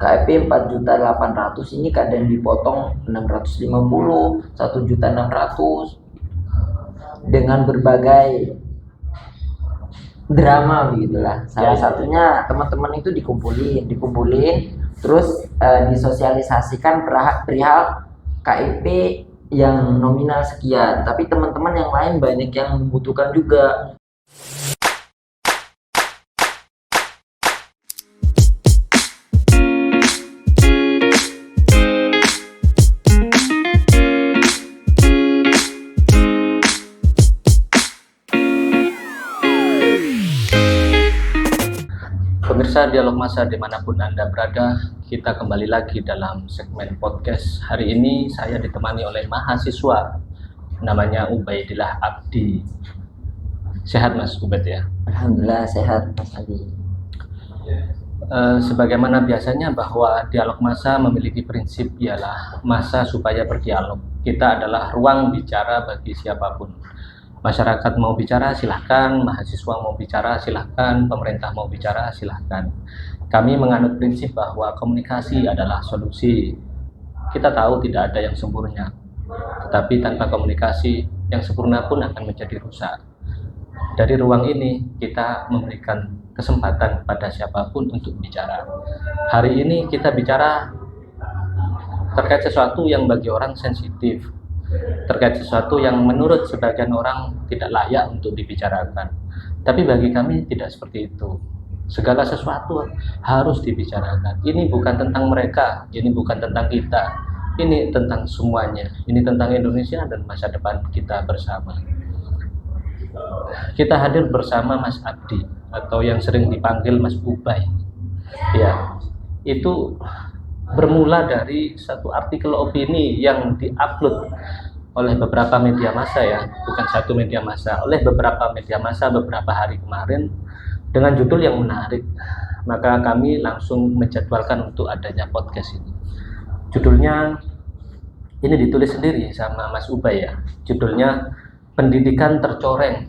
KIP 4.800.000 ini kadang dipotong 650, 1.600.000 dengan berbagai drama begitulah. Salah satunya teman-teman itu dikumpulin terus disosialisasikan perihal KIP yang nominal sekian, tapi teman-teman yang lain banyak yang membutuhkan juga. Pemirsa Dialog Masa dimanapun Anda berada, kita kembali lagi dalam segmen podcast. Hari ini saya ditemani oleh mahasiswa, namanya Ubaidillah Abdi. Sehat Mas Ubaid ya? Alhamdulillah sehat Mas Ali. Sebagaimana biasanya bahwa Dialog Masa memiliki prinsip ialah masa supaya berdialog. Kita adalah ruang bicara bagi siapapun. Masyarakat mau bicara silahkan, mahasiswa mau bicara silahkan, pemerintah mau bicara silahkan. Kami menganut prinsip bahwa komunikasi adalah solusi. Kita tahu tidak ada yang sempurna, tetapi tanpa komunikasi yang sempurna pun akan menjadi rusak. Dari ruang ini kita memberikan kesempatan pada siapapun untuk bicara. Hari ini kita bicara terkait sesuatu yang bagi orang sensitif, terkait sesuatu yang menurut sebagian orang tidak layak untuk dibicarakan. Tapi bagi kami tidak seperti itu. Segala sesuatu harus dibicarakan. Ini bukan tentang mereka, ini bukan tentang kita. Ini tentang semuanya. Ini tentang Indonesia dan masa depan kita bersama. Kita hadir bersama Mas Abdi, atau yang sering dipanggil Mas Ubay. Ya, itu bermula dari satu artikel opini yang diupload oleh beberapa media massa, ya, bukan satu media massa, oleh beberapa media massa beberapa hari kemarin dengan judul yang menarik. Maka kami langsung menjadwalkan untuk adanya podcast ini. Judulnya ini ditulis sendiri sama Mas Ubay ya. Judulnya Pendidikan Tercoreng,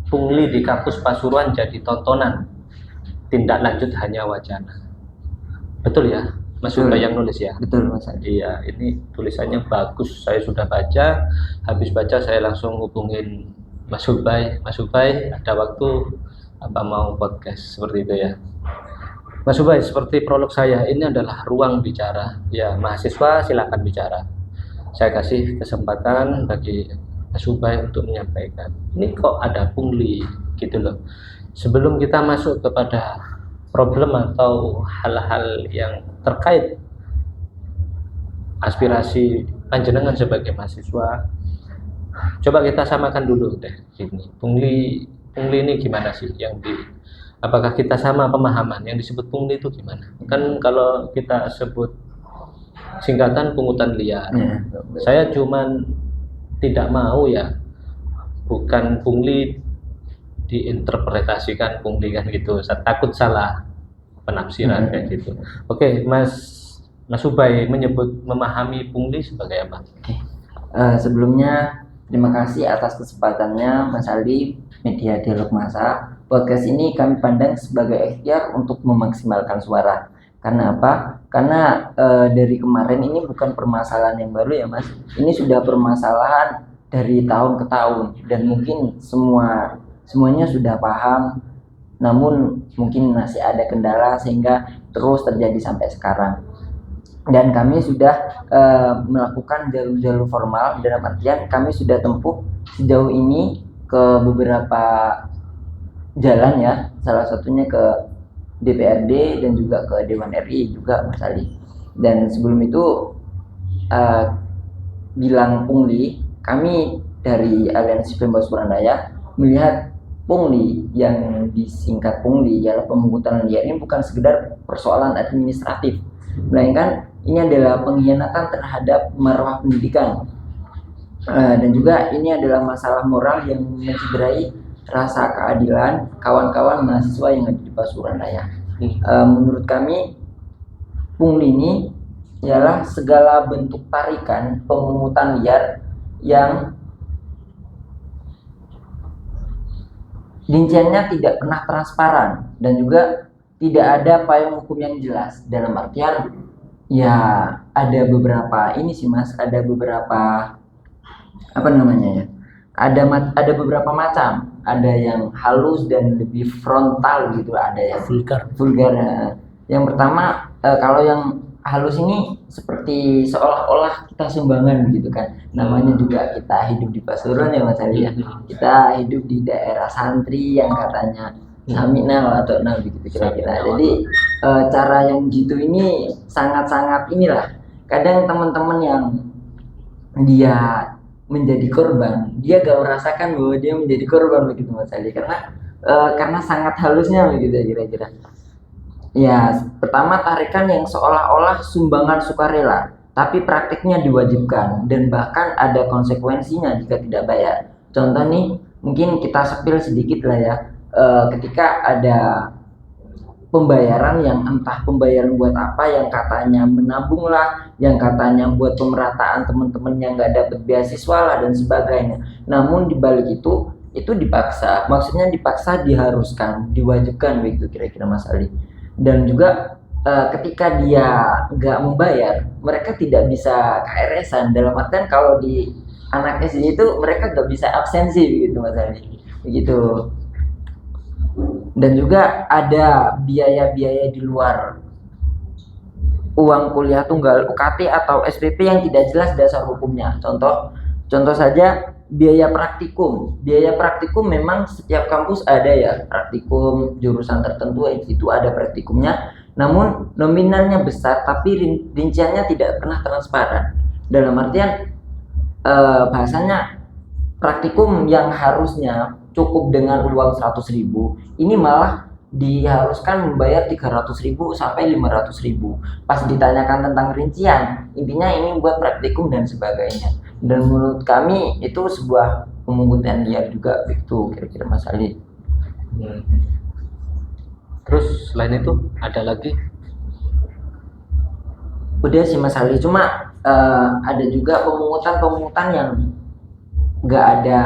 Pungli di Kampus Pasuruan Jadi Tontonan, Tindak Lanjut Hanya Wacana. Betul ya? Mas Ubay yang nulis ya? Betul Mas Ali. Iya, ini tulisannya bagus. Saya sudah baca. Habis baca saya langsung hubungin Mas Ubay. Mas Ubay, ada waktu apa mau podcast seperti itu ya? Mas Ubay, seperti prolog saya, ini adalah ruang bicara. Ya, mahasiswa silakan bicara. Saya kasih kesempatan bagi Mas Ubay untuk menyampaikan. Ini kok ada pungli gitu loh. Sebelum kita masuk kepada problem atau hal-hal yang terkait aspirasi panjenengan sebagai mahasiswa, coba kita samakan dulu deh ini. Pungli ini gimana sih yang apakah kita sama pemahaman yang disebut pungli itu gimana? Kan kalau kita sebut singkatan pungutan liar. Saya cuman tidak mau ya, bukan pungli diinterpretasikan pungli kan gitu. Saya takut salah penafsiran kayak gitu. Oke, Mas Ubay menyebut memahami pungli sebagai apa? Sebelumnya terima kasih atas kesempatannya Mas Ali, media Dialog Masa. Podcast ini kami pandang sebagai ikhtiar untuk memaksimalkan suara. Karena apa? Karena dari kemarin ini bukan permasalahan yang baru ya Mas. Ini sudah permasalahan dari tahun ke tahun dan mungkin semuanya sudah paham. Namun mungkin masih ada kendala sehingga terus terjadi sampai sekarang. Dan kami sudah melakukan jalur-jalur formal, dalam artian kami sudah tempuh sejauh ini ke beberapa jalan ya. Salah satunya ke DPRD dan juga ke Dewan RI juga Mas Ali. Dan sebelum itu bilang pungli, kami dari Aliansi Pembebas Surabaya melihat pungli yang disingkat pungli ialah pemungutan liar ini bukan sekedar persoalan administratif, melainkan ini adalah pengkhianatan terhadap marwah pendidikan, dan juga ini adalah masalah moral yang mencederai rasa keadilan kawan-kawan mahasiswa yang ada di Pasuruan Raya. Menurut kami pungli ini ialah segala bentuk tarikan pemungutan liar yang rinciannya tidak pernah transparan dan juga tidak ada payung hukum yang jelas, dalam artian ya ada beberapa ini sih Mas, ada beberapa apa namanya ya, ada beberapa macam, ada yang halus dan lebih frontal gitu, ada yang vulgar. Yang pertama, kalau yang halus ini seperti seolah-olah kita sumbangan gitu kan, namanya juga kita hidup di Pasuruan ya Mas Ali ya, kita hidup di daerah santri yang katanya saminal atau nah begitu kira-kira. Jadi cara yang gitu ini sangat-sangat inilah, kadang teman-teman yang dia menjadi korban, dia gak merasakan bahwa dia menjadi korban begitu Mas Ali, karena sangat halusnya begitu ya kira-kira. Ya, pertama tarikan yang seolah-olah sumbangan sukarela, tapi praktiknya diwajibkan dan bahkan ada konsekuensinya jika tidak bayar. Contoh nih, mungkin kita sepil sedikit lah ya. Ketika ada pembayaran yang entah pembayaran buat apa, yang katanya menabung lah, yang katanya buat pemerataan teman-teman yang nggak dapat beasiswa lah dan sebagainya. Namun dibalik itu dipaksa, maksudnya dipaksa, diharuskan, diwajibkan begitu kira-kira Mas Ali. Dan juga ketika dia nggak membayar, mereka tidak bisa KRS-an, dalam artian kalau di anak SD itu mereka nggak bisa absensi begitu Mas Ali, begitu. Dan juga ada biaya-biaya di luar uang kuliah tunggal UKT atau SPP yang tidak jelas dasar hukumnya. Contoh saja biaya praktikum. Biaya praktikum memang setiap kampus ada ya, praktikum jurusan tertentu itu ada praktikumnya. Namun nominalnya besar tapi rinciannya tidak pernah transparan. Dalam artian bahasanya praktikum yang harusnya cukup dengan uang 100.000 ini malah diharuskan membayar 300.000 sampai 500.000. Pas ditanyakan tentang rincian, intinya ini buat praktikum dan sebagainya. Dan menurut kami itu sebuah pemungutan liar juga itu kira-kira Mas Ali. Terus selain itu ada lagi? Udah sih Mas Ali, cuma ada juga pemungutan yang nggak ada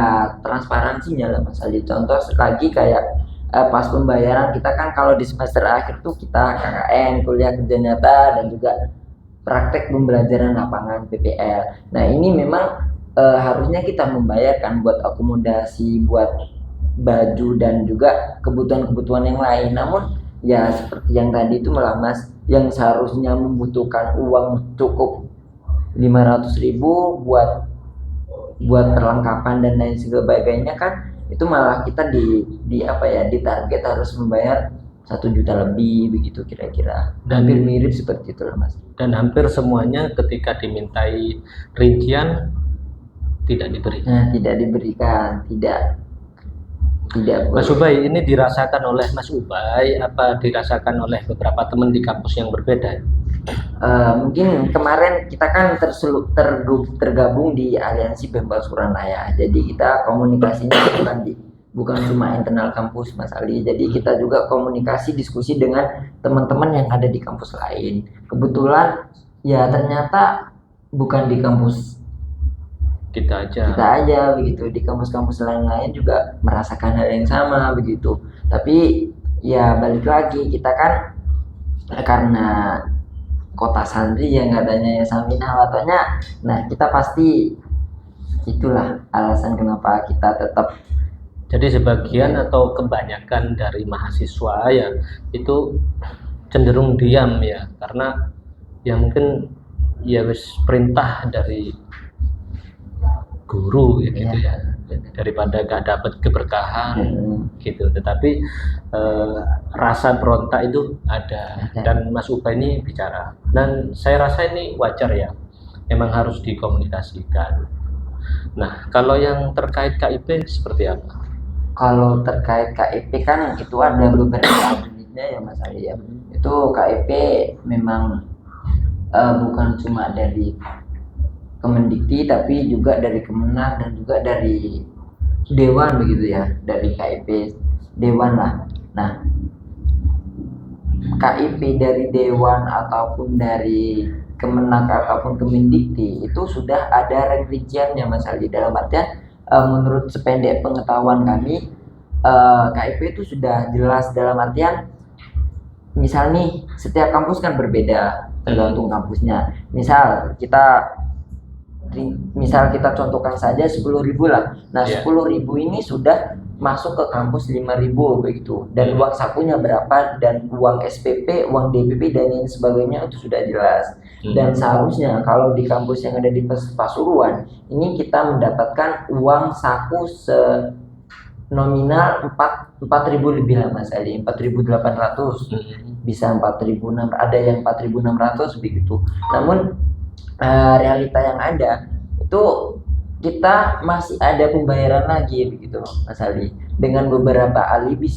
transparansinya lah Mas Ali. Contoh lagi kayak pas pembayaran kita kan kalau di semester akhir tuh kita KKN, kuliah kerja nyata, dan juga praktek pembelajaran lapangan PPL. Nah ini memang harusnya kita membayarkan buat akomodasi, buat baju dan juga kebutuhan-kebutuhan yang lain. Namun ya seperti yang tadi itu malah Mas, yang seharusnya membutuhkan uang cukup 500.000 buat perlengkapan dan lain sebagainya kan, itu malah kita di target harus membayar 1 juta lebih begitu kira-kira. Dan hampir mirip seperti itu lah Mas. Dan hampir semuanya ketika dimintai rincian tidak diberikan. Tidak diberikan, tidak. Mas Ubay, ini dirasakan oleh Mas Ubay apa dirasakan oleh beberapa teman di kampus yang berbeda? Mungkin kemarin kita kan tergabung di aliansi BEM Pasuruan ya. Jadi kita komunikasinya bukan cuma internal kampus Mas Ali. Jadi kita juga komunikasi diskusi dengan teman-teman yang ada di kampus lain. Kebetulan ya ternyata bukan di kampus kita aja begitu, di kampus-kampus lain juga merasakan hal yang sama begitu. Tapi ya balik lagi, kita kan karena kota santri yang katanya ya saminah watanya, nah kita pasti itulah alasan kenapa kita tetap. Jadi sebagian atau kebanyakan dari mahasiswa ya itu cenderung diam ya, karena ya mungkin ya wis perintah dari guru ya gitu ya, daripada gak dapat keberkahan gitu. Tetapi rasa berontak itu ada, dan Mas Ubay ini bicara, dan saya rasa ini wajar ya, memang harus dikomunikasikan. Nah kalau yang terkait KIP seperti apa? Kalau terkait KIP kan itu ada beberapa unitnya ya Mas Ali ya. Itu KIP memang bukan cuma dari Kemendikti tapi juga dari Kemenak dan juga dari Dewan begitu ya, dari KIP Dewan lah. Nah KIP dari Dewan ataupun dari Kemenak ataupun Kemendikti itu sudah ada rinciannya Mas Ali. Dalam artian menurut sependek pengetahuan kami, KIP itu sudah jelas, dalam artian misal nih setiap kampus kan berbeda tergantung kampusnya. Misal kita contohkan saja 10.000 lah. Nah, 10.000 ini sudah masuk ke kampus 5.000 begitu. Dan uang sakunya berapa, dan uang SPP, uang DPP dan lain sebagainya itu sudah jelas. Dan seharusnya kalau di kampus yang ada di Pasuruan ini kita mendapatkan uang saku nominal 4.000 lebih lah Mas Ali, 4.800, bisa 4.600, ada yang 4.600 begitu. Namun realita yang ada itu kita masih ada pembayaran lagi begitu Mas Ali, dengan beberapa alibi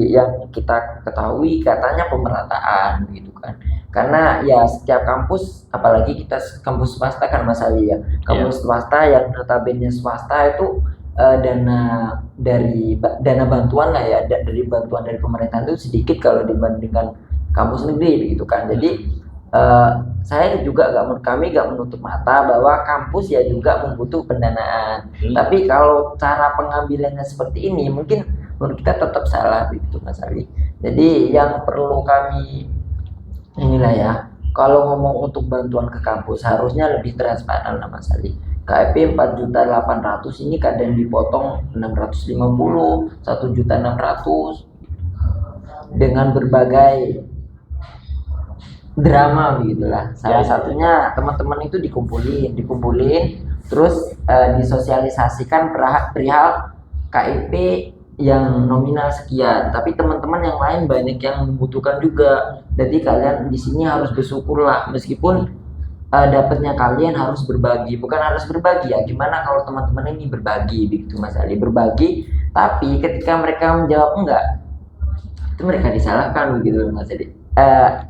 yang kita ketahui katanya pemerataan begitu kan, karena ya setiap kampus, apalagi kita kampus swasta kan Mas Ali ya, kampus swasta yang notabene swasta itu dana bantuan lah ya, dari bantuan dari pemerintah itu sedikit kalau dibandingkan kampus negeri begitu kan. Jadi kami gak menutup mata bahwa kampus ya juga membutuh pendanaan. Tapi kalau cara pengambilannya seperti ini mungkin menurut kita tetap salah begitu Mas Ali. Jadi yang perlu kami inilah ya, kalau ngomong untuk bantuan ke kampus harusnya lebih transparan lah Mas Ali. KIP 4.800.000 ini kadang dipotong 650, 1.600.000 dengan berbagai drama begitulah. Salah satunya teman-teman itu dikumpulin terus disosialisasikan perihal KIP yang nominal sekian, tapi teman-teman yang lain banyak yang membutuhkan juga. Jadi kalian di sini harus bersyukurlah, meskipun dapatnya kalian harus berbagi, bukan harus berbagi ya, gimana kalau teman-teman ini berbagi begitu Mas Ali, berbagi tapi ketika mereka menjawab enggak, itu mereka disalahkan begitu Mas Ali.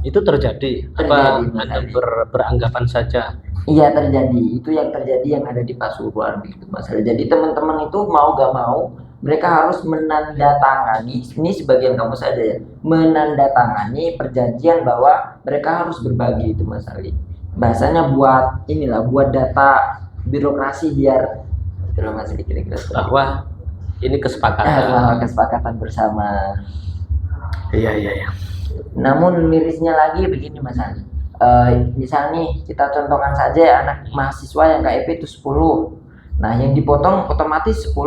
Itu terjadi apa Anda beranggapan saja? Iya, terjadi. Itu yang terjadi yang ada di Pasuruan begitu Mas Ali. Jadi teman-teman itu mau gak mau mereka harus menandatangani, ini sebagian kampus ada ya, menandatangani perjanjian bahwa mereka harus berbagi itu Mas Ali. Bahasanya buat data birokrasi biar itulah Mas Ali, kira-kira bahwa ini kesepakatan bersama. Iya. Namun mirisnya lagi begini Mas Ali, misal nih kita contohkan saja ya, anak mahasiswa yang KIP itu 10. Nah yang dipotong otomatis 10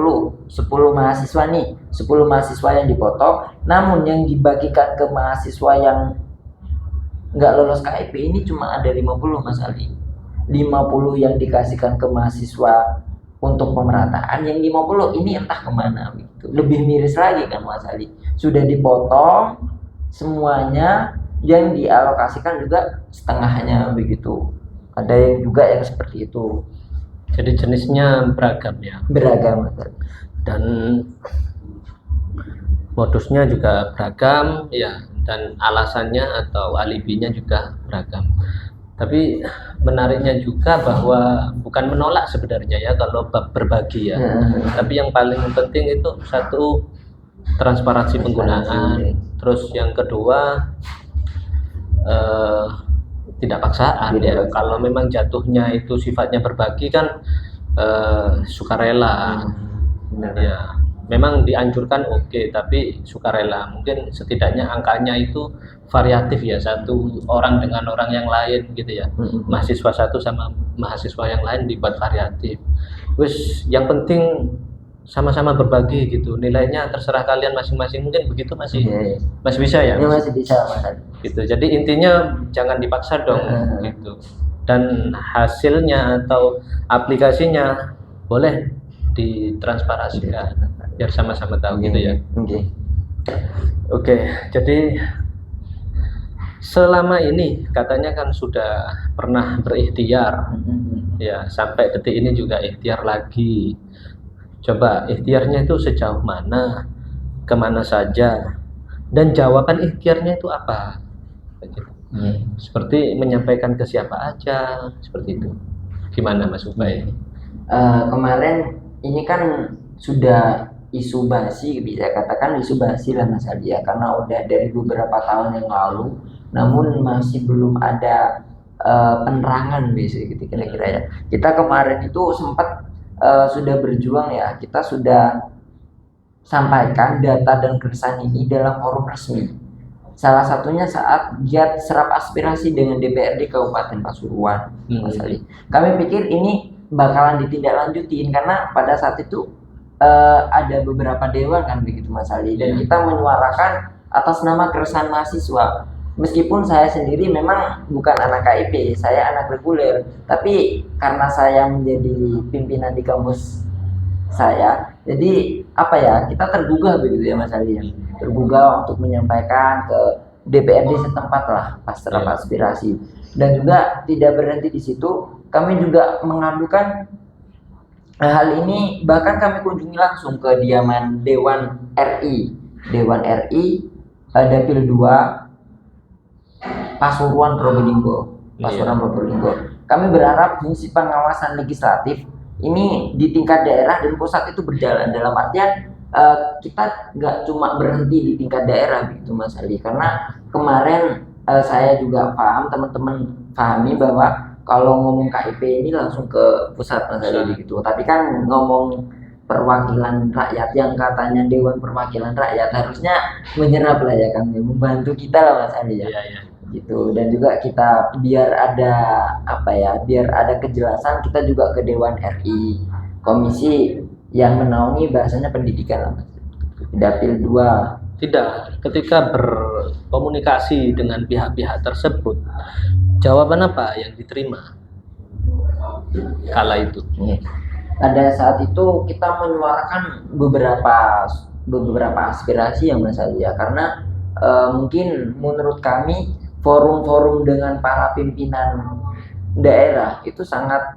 mahasiswa nih, 10 mahasiswa yang dipotong. Namun yang dibagikan ke mahasiswa yang nggak lolos KIP ini cuma ada 50 Mas Ali. 50 yang dikasihkan ke mahasiswa untuk pemerataan, yang 50 ini entah kemana gitu. Lebih miris lagi kan Mas Ali, sudah dipotong semuanya, yang dialokasikan juga setengahnya begitu. Ada yang juga yang seperti itu. Jadi jenisnya beragam ya. Beragam dan modusnya juga beragam ya, dan alasannya atau alibinya juga beragam. Tapi menariknya juga bahwa bukan menolak sebenarnya ya kalau berbagi ya. Tapi yang paling penting itu satu, transparansi penggunaan. Terus yang kedua tidak paksaan ya. Kalau memang jatuhnya itu sifatnya berbagi kan sukarela. Ya, memang dianjurkan oke, tapi sukarela. Mungkin setidaknya angkanya itu variatif ya, satu orang dengan orang yang lain gitu ya. Mahasiswa satu sama mahasiswa yang lain dibuat variatif. Wis yang penting sama-sama berbagi gitu, nilainya terserah kalian masing-masing, mungkin begitu masih bisa ya? Masih bisa Mas. Gitu. Jadi intinya jangan dipaksa dong gitu. Dan hasilnya atau aplikasinya boleh ditransparasikan biar sama-sama tahu gitu ya. Oke, jadi selama ini katanya kan sudah pernah berikhtiar ya, sampai detik ini juga ikhtiar lagi. Coba ikhtiarnya itu sejauh mana, kemana saja, dan jawaban ikhtiarnya itu apa? Seperti menyampaikan ke siapa aja, seperti itu. Gimana Mas Ubay? Kemarin ini kan sudah isu basi, bisa katakan isu basi lah Mas Ali ya, karena udah dari beberapa tahun yang lalu, namun masih belum ada penerangan bisa gitu kira-kira ya. Kita kemarin itu sempat sudah berjuang ya, kita sudah sampaikan data dan keresahan ini dalam forum resmi. Salah satunya saat giat serap aspirasi dengan DPRD Kabupaten Pasuruan, Mas Ali. Kami pikir ini bakalan ditindaklanjutin karena pada saat itu ada beberapa dewan kan begitu Mas Ali, dan kita menyuarakan atas nama keresahan mahasiswa. Meskipun saya sendiri memang bukan anak KIP, saya anak reguler, tapi karena saya menjadi pimpinan di kampus saya, jadi apa ya, kita tergugah begitu ya Mas Ali, ya, tergugah untuk menyampaikan ke DPRD setempat lah pas serap aspirasi. Dan juga tidak berhenti di situ, kami juga mengadukan hal ini, bahkan kami kunjungi langsung ke diaman Dewan RI Dapil 2 Pasuruan Probolinggo. Kami berharap fungsi pengawasan legislatif ini di tingkat daerah dan pusat itu berjalan, dalam artian kita nggak cuma berhenti di tingkat daerah gitu Mas Ali, karena kemarin saya juga paham, teman-teman pahami bahwa kalau ngomong KIP ini langsung ke pusat Mas Ali gitu, tapi kan ngomong perwakilan rakyat yang katanya Dewan Perwakilan Rakyat harusnya menyerap lah ya, kami membantu kita lah Mas Ali ya. Gitu. Dan juga kita biar ada kejelasan, kita juga ke Dewan RI, komisi yang menaungi bahasanya pendidikan lah Mas, Dapil 2. Tidak, ketika berkomunikasi dengan pihak-pihak tersebut, jawaban apa yang diterima kala itu? Pada saat itu kita menyuarakan beberapa aspirasi yang Mas Ali ya, karena mungkin menurut kami forum-forum dengan para pimpinan daerah itu sangat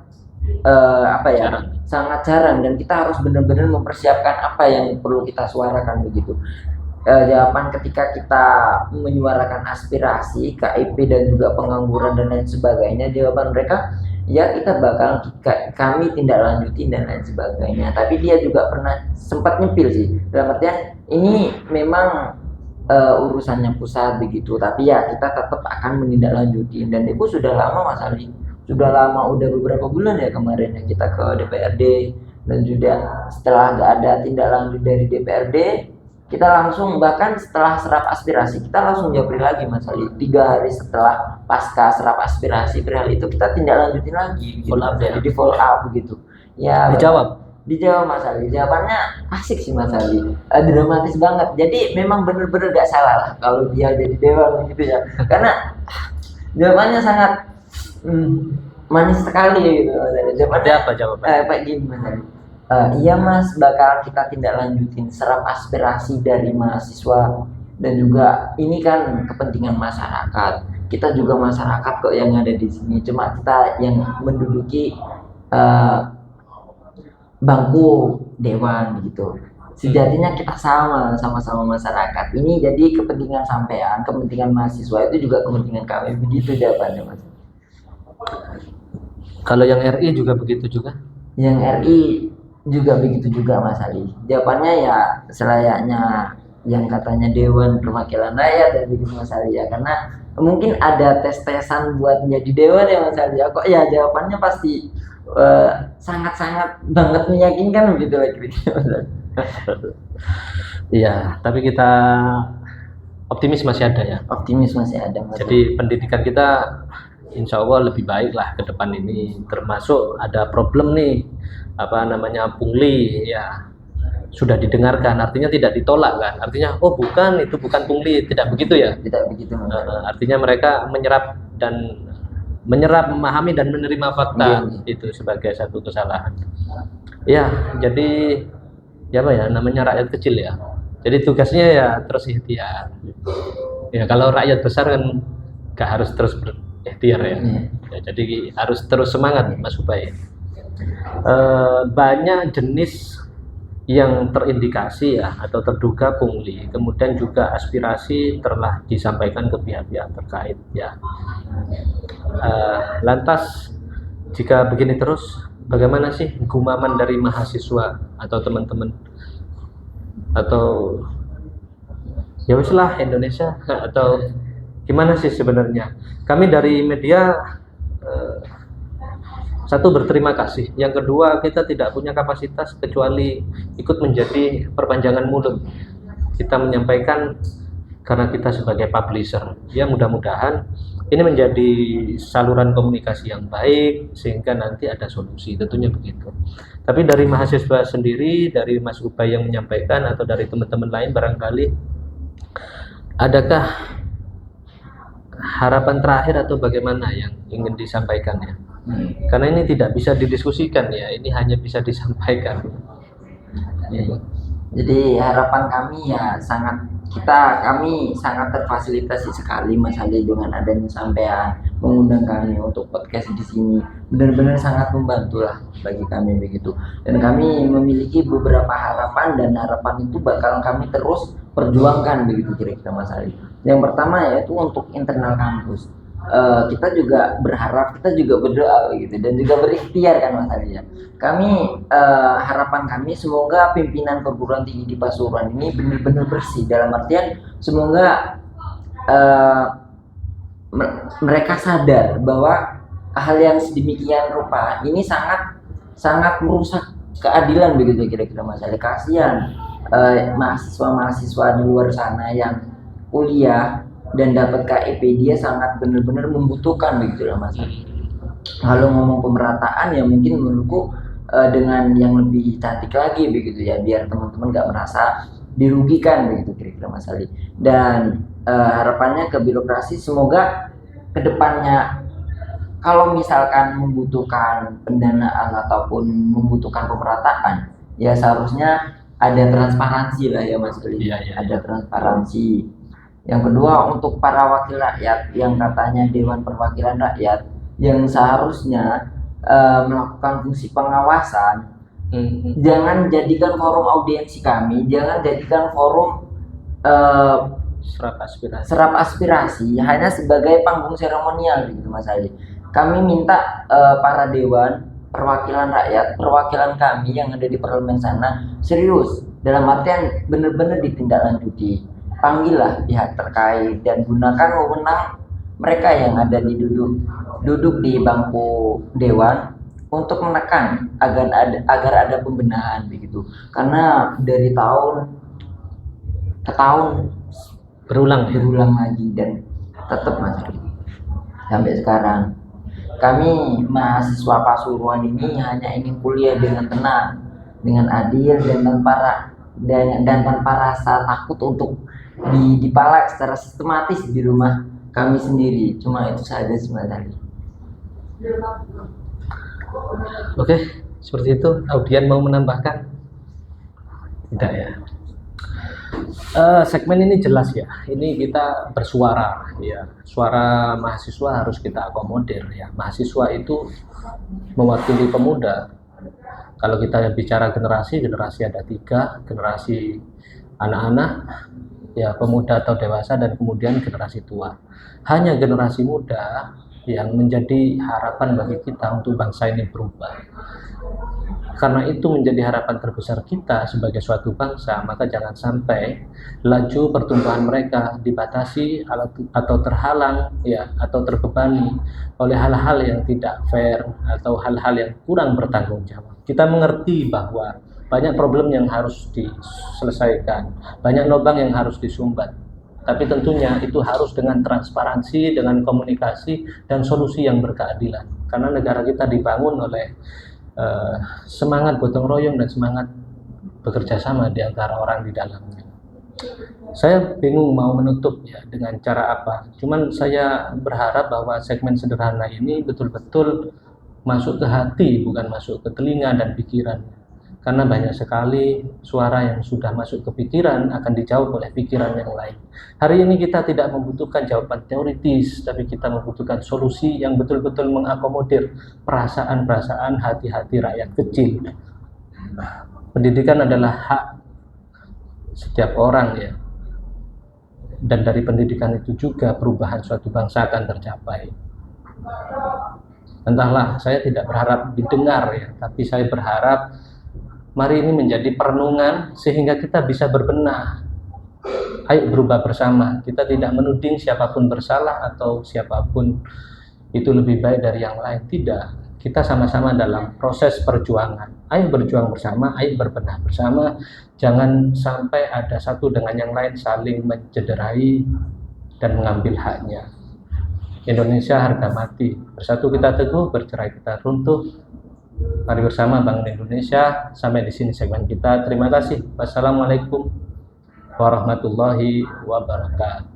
sangat jarang, dan kita harus benar-benar mempersiapkan apa yang perlu kita suarakan begitu. Jawaban ketika kita menyuarakan aspirasi KIP dan juga pengangguran dan lain sebagainya, jawaban mereka ya kita bakal kami tindak lanjutin dan lain sebagainya. Tapi dia juga pernah sempat nyempil sih, dalam artian ini memang urusannya pusat begitu, tapi ya kita tetap akan menindaklanjuti. Dan itu sudah lama Mas Ali, udah beberapa bulan ya kemarin ya kita ke DPRD, dan juga setelah nggak ada tindak lanjut dari DPRD, kita langsung, bahkan setelah serap aspirasi kita langsung japri lagi Mas Ali, 3 hari setelah pasca serap aspirasi perihal itu kita tindak lanjutin lagi gitu, jadi di follow up begitu ya. Dijawab Mas Ali, jawabannya asik sih Mas Ali, dramatis banget. Jadi memang bener-bener gak salah lah kalau dia jadi dewan gitu ya, karena jawabannya sangat manis sekali gitu Mas Ali. Jawabannya apa jawabannya? Pak gini Mas Ali, iya Mas, bakal kita tindak lanjutin serap aspirasi dari mahasiswa, dan juga ini kan kepentingan masyarakat. Kita juga masyarakat kok yang ada di sini, cuma kita yang menduduki bangku dewan gitu. Sejatinya kita sama-sama masyarakat. Ini jadi kepentingan sampean, kepentingan mahasiswa itu juga kepentingan kami, begitu jawabannya Mas. Kalau yang RI juga begitu juga? Yang RI juga begitu juga Mas Ali. Jawabannya ya selayaknya yang katanya Dewan Perwakilan Rakyat dan begitu Mas Ali ya, karena mungkin ada tes-tesan buat menjadi dewan ya Mas Ali ya. Kok ya jawabannya pasti sangat-sangat banget meyakinkan begitu lah kira-kira. Iya, tapi kita optimis masih ada ya. Optimis masih ada Mas. Jadi pendidikan kita insya Allah lebih baik lah ke depan ini. Termasuk ada problem nih, pungli ya, sudah didengarkan, artinya tidak ditolak kan, artinya oh bukan, itu bukan pungli, tidak begitu ya. Tidak begitu Mas. Artinya mereka menyerap, memahami dan menerima fakta itu sebagai satu kesalahan. Ya, jadi ya namanya rakyat kecil ya. Jadi tugasnya ya terus ikhtiar. Ya kalau rakyat besar kan gak harus terus berikhtiar ya. Ya jadi harus terus semangat Mas Ubay. Banyak jenis yang terindikasi ya atau terduga pungli, kemudian juga aspirasi telah disampaikan ke pihak-pihak terkait ya. Lantas jika begini terus, bagaimana sih gumaman dari mahasiswa atau teman-teman, atau ya wis lah Indonesia, atau gimana sih sebenarnya? Kami dari media satu, berterima kasih. Yang kedua, kita tidak punya kapasitas kecuali ikut menjadi perpanjangan mulut. Kita menyampaikan karena kita sebagai publisher. Ya mudah-mudahan ini menjadi saluran komunikasi yang baik sehingga nanti ada solusi, tentunya begitu. Tapi dari mahasiswa sendiri, dari Mas Ubay yang menyampaikan atau dari teman-teman lain barangkali adakah harapan terakhir atau bagaimana yang ingin disampaikan ya? Karena ini tidak bisa didiskusikan ya, ini hanya bisa disampaikan. Jadi harapan kami ya kami sangat terfasilitasi sekali Mas Ali dengan adanya sampean mengundang kami untuk podcast di sini. Benar-benar sangat membantu lah bagi kami begitu. Dan kami memiliki beberapa harapan dan harapan itu bakal kami terus perjuangkan begitu kira-kira Mas Ali. Yang pertama yaitu untuk internal kampus. Kita juga berharap, kita juga berdoa gitu dan juga berikhtiar kan Mas Ali ya. Kami harapan kami semoga pimpinan perguruan tinggi di Pasuruan ini benar-benar bersih, dalam artian semoga mereka sadar bahwa hal yang sedemikian rupa ini sangat merusak keadilan begitu kira-kira Mas Ali. Kasihan mahasiswa-mahasiswa di luar sana yang kuliah dan dapat KIP, dia sangat benar-benar membutuhkan begitu lah Mas. Kalau ngomong pemerataan ya mungkin menurutku dengan yang lebih cantik lagi begitu ya, biar teman-teman nggak merasa dirugikan begitu kira-kira Mas Ali. Dan harapannya ke birokrasi semoga kedepannya kalau misalkan membutuhkan pendanaan ataupun membutuhkan pemerataan ya seharusnya ada transparansi lah ya Mas Ali. Ada transparansi. Yang kedua untuk para wakil rakyat yang katanya Dewan Perwakilan Rakyat yang seharusnya melakukan fungsi pengawasan, jangan jadikan forum audiensi kami, jangan jadikan forum serap aspirasi hanya sebagai panggung seremonial gitu Mas Ali. Kami minta para Dewan Perwakilan Rakyat, perwakilan kami yang ada di parlemen sana serius, dalam artian benar-benar ditindaklanjuti. Panggillah pihak terkait dan gunakan wewenang mereka yang ada di duduk di bangku dewan untuk menekan agar ada pembenahan begitu. Karena dari tahun ke tahun berulang lagi dan tetap masih sampai sekarang. Kami mahasiswa Pasuruan ini hanya ingin kuliah dengan tenang, dengan adil dan tanpa rasa takut untuk dipalak secara sistematis di rumah kami sendiri. Cuma itu saja sebenarnya. Oke, seperti itu. Audian mau menambahkan? Tidak ya. Segmen ini jelas ya. Ini kita bersuara ya. Suara mahasiswa harus kita akomodir ya. Mahasiswa itu mewakili pemuda. Kalau kita bicara generasi ada 3, generasi anak-anak, ya pemuda atau dewasa, dan kemudian generasi tua. Hanya generasi muda yang menjadi harapan bagi kita untuk bangsa ini berubah. Karena itu menjadi harapan terbesar kita sebagai suatu bangsa, maka jangan sampai laju pertumbuhan mereka dibatasi atau terhalang ya, atau terbebani oleh hal-hal yang tidak fair atau hal-hal yang kurang bertanggung jawab. Kita mengerti bahwa banyak problem yang harus diselesaikan, banyak lubang yang harus disumbat. Tapi tentunya itu harus dengan transparansi, dengan komunikasi, dan solusi yang berkeadilan. Karena negara kita dibangun oleh semangat gotong royong dan semangat bekerja sama di antara orang di dalamnya. Saya bingung mau menutup ya dengan cara apa. Cuman saya berharap bahwa segmen sederhana ini betul-betul masuk ke hati, bukan masuk ke telinga dan pikiran. Karena banyak sekali suara yang sudah masuk ke pikiran akan dijawab oleh pikiran yang lain. Hari ini kita tidak membutuhkan jawaban teoritis, tapi kita membutuhkan solusi yang betul-betul mengakomodir perasaan-perasaan hati-hati rakyat kecil. Pendidikan adalah hak setiap orang ya. Dan dari pendidikan itu juga perubahan suatu bangsa akan tercapai. Entahlah, saya tidak berharap didengar ya, tapi saya berharap mari ini menjadi perenungan sehingga kita bisa berbenah. Ayo berubah bersama. Kita tidak menuding siapapun bersalah atau siapapun itu lebih baik dari yang lain. Tidak. kita sama-sama dalam proses perjuangan. Ayo berjuang bersama, ayo berbenah bersama. Jangan sampai ada satu dengan yang lain saling mencederai dan mengambil haknya. Indonesia harga mati. Bersatu kita teguh, bercerai kita runtuh. Mari bersama bangun Indonesia. Sampai di sini segmen kita. Terima kasih. Wassalamualaikum warahmatullahi wabarakatuh.